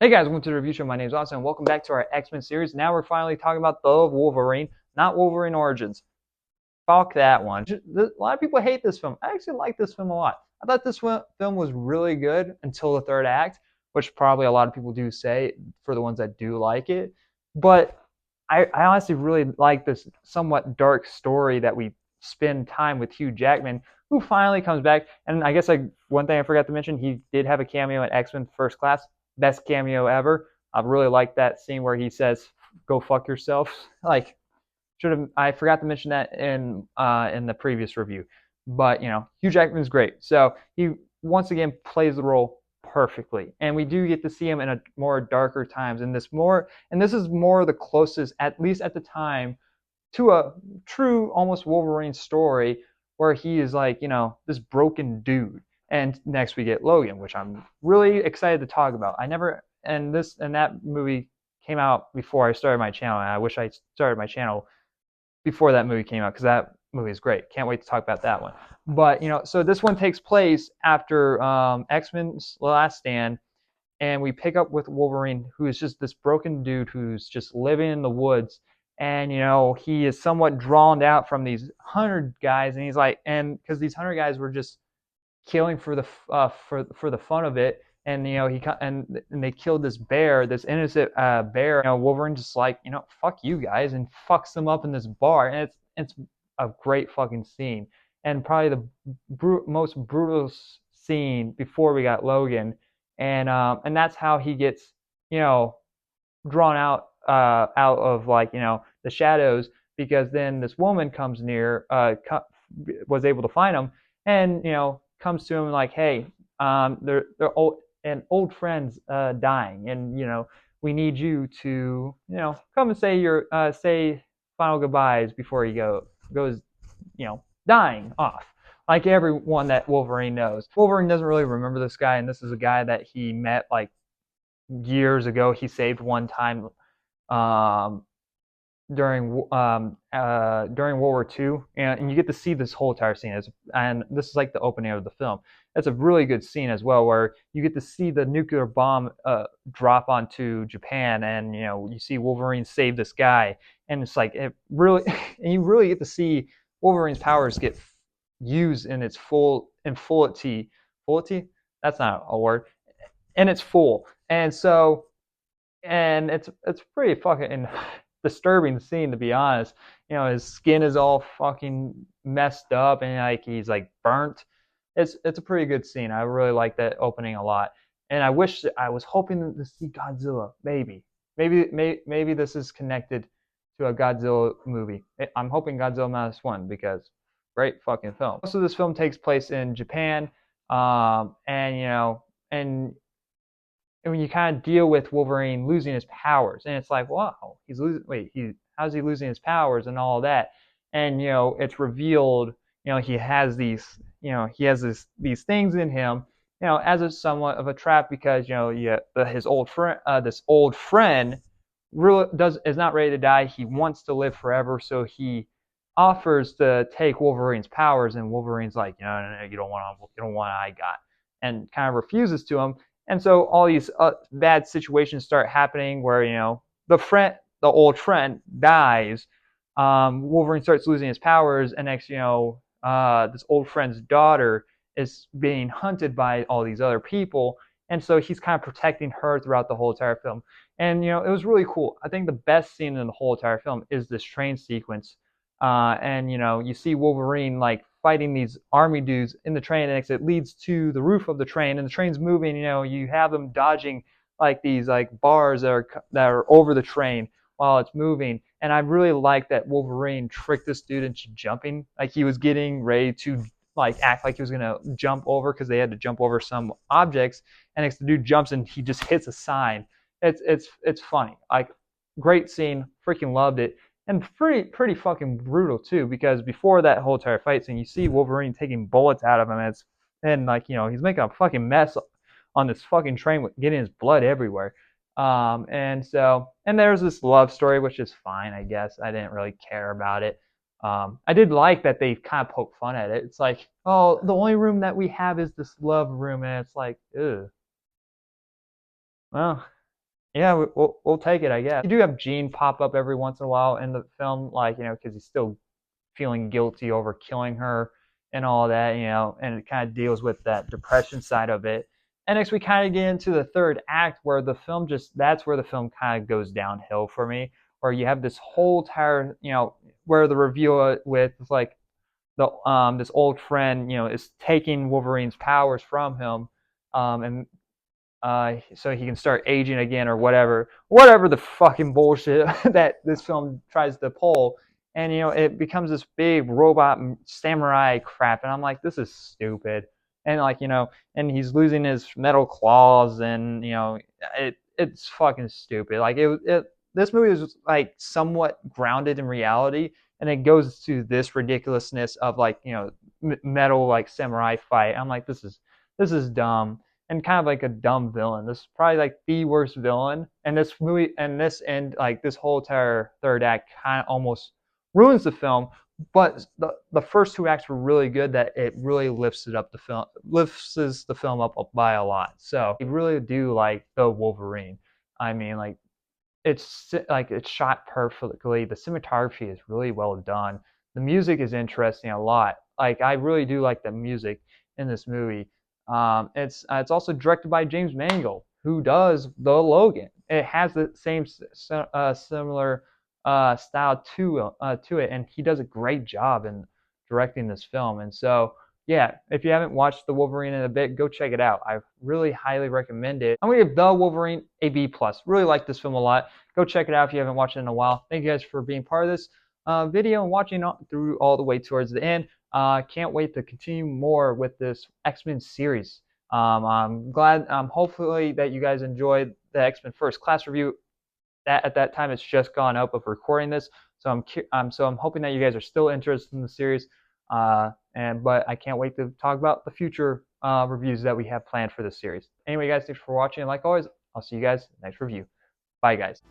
Hey guys, welcome to the review show. My name is Austin, and welcome back to our X-Men series. Now we're finally talking about the Wolverine, not Wolverine Origins. Fuck that one. A lot of people hate this film. I actually like this film a lot. I thought this film was really good until the third act, which probably a lot of people do say for the ones that do like it. But I honestly really like this somewhat dark story that we spend time with Hugh Jackman, who finally comes back. And I guess one thing I forgot to mention, he did have a cameo in X-Men First Class. Best cameo ever. I really like that scene where he says, "Go fuck yourself." Like, should have I forgot to mention that in the previous review. But Hugh Jackman's great. So he once again plays the role perfectly. And we do get to see him in a more darker times and this is more the closest, at least at the time, to a true almost Wolverine story where he is like, this broken dude. And next we get Logan, which I'm really excited to talk about. I never and that movie came out before I started my channel, and I wish I started my channel before that movie came out because that movie is great. Can't wait to talk about that one. But so this one takes place after X-Men's Last Stand, and we pick up with Wolverine, who is just this broken dude who's just living in the woods, and he is somewhat drawn out from these 100 guys, and he's like, and because these 100 guys were just killing for the for the fun of it, and and they killed this bear, this innocent bear. Wolverine just like, fuck you guys, and fucks them up in this bar, and it's a great fucking scene, and probably the most brutal scene before we got Logan, and that's how he gets drawn out of, like, the shadows, because then this woman comes near, was able to find him, and comes to him like, hey, they're old friends dying, and we need you to come and say your say final goodbyes before he goes dying off, like everyone that Wolverine knows. Wolverine doesn't really remember this guy, and this is a guy that he met like years ago. He saved one time um, during World War II, and you get to see this whole entire scene. And this is like the opening of the film. It's a really good scene as well, where you get to see the nuclear bomb drop onto Japan, and you see Wolverine save this guy, and it's like it really, and you really get to see Wolverine's powers get used in its fullity. Fullity? That's not a word. And it's full, and so, and it's pretty fucking disturbing scene, to be honest. His skin is all fucking messed up, and like he's like burnt. It's a pretty good scene. I really like that opening a lot, and I was hoping to see Godzilla. Maybe this is connected to a Godzilla movie. I'm hoping Godzilla -1, because great fucking film. Most of this film takes place in Japan, and and when you kind of deal with Wolverine losing his powers, and it's like, wow, he's losing. Wait, how's he losing his powers and all that? And it's revealed, he has these things in him, as a somewhat of a trap, because his old friend, this old friend, really is not ready to die. He wants to live forever, so he offers to take Wolverine's powers, and Wolverine's like, no, you don't want what I got, and kind of refuses to him. And so all these bad situations start happening where the old friend dies. Wolverine starts losing his powers, and next this old friend's daughter is being hunted by all these other people, and so he's kind of protecting her throughout the whole entire film. And it was really cool. I think the best scene in the whole entire film is this train sequence, and you see Wolverine like fighting these army dudes in the train, and it leads to the roof of the train, and the train's moving. You have them dodging like these like bars that are over the train while it's moving. And I really like that Wolverine tricked this dude into jumping. Like, he was getting ready to like act like he was gonna jump over, because they had to jump over some objects, and next the dude jumps and he just hits a sign. It's funny. Like, great scene, freaking loved it. And pretty fucking brutal too, because before that whole entire fight scene, you see Wolverine taking bullets out of him, and like he's making a fucking mess on this fucking train, with getting his blood everywhere. And there's this love story, which is fine, I guess. I didn't really care about it. I did like that they kind of poke fun at it. It's like, oh, the only room that we have is this love room, and it's like, ugh. Well, Yeah, we'll take it, I guess. You do have Gene pop up every once in a while in the film, like, because he's still feeling guilty over killing her and all that, and it kind of deals with that depression side of it. And next we kind of get into the third act where the film that's where the film kind of goes downhill for me, where you have this whole entire, where the reveal with like the this old friend, is taking Wolverine's powers from him, and so he can start aging again or whatever the fucking bullshit that this film tries to pull. And it becomes this big robot samurai crap, and I'm like, this is stupid. And like and he's losing his metal claws, and it's fucking stupid. Like this movie is like somewhat grounded in reality, and it goes to this ridiculousness of like metal like samurai fight. I'm like, this is dumb and kind of like a dumb villain. This is probably like the worst villain. And this movie and like this whole entire third act kind of almost ruins the film. But the first two acts were really good. That it really lifts the film up by a lot. So I really do like the Wolverine. I mean, it's shot perfectly. The cinematography is really well done. The music is interesting a lot. Like I really do like the music in this movie. It's also directed by James Mangold, who does the Logan. It has the same similar style to it, and he does a great job in directing this film. And so yeah, if you haven't watched The Wolverine in a bit, go check it out. I really highly recommend it. I'm gonna give The Wolverine a B plus. Really like this film a lot. Go check it out if you haven't watched it in a while. Thank you guys for being part of this video and watching through all the way towards the end. Can't wait to continue more with this X-Men series. I'm glad, hopefully that you guys enjoyed the X-Men First Class review. That at that time it's just gone up of recording this, so I'm hoping that you guys are still interested in the series. But I can't wait to talk about the future reviews that we have planned for this series. Anyway, guys, thanks for watching. And like always, I'll see you guys next review. Bye, guys.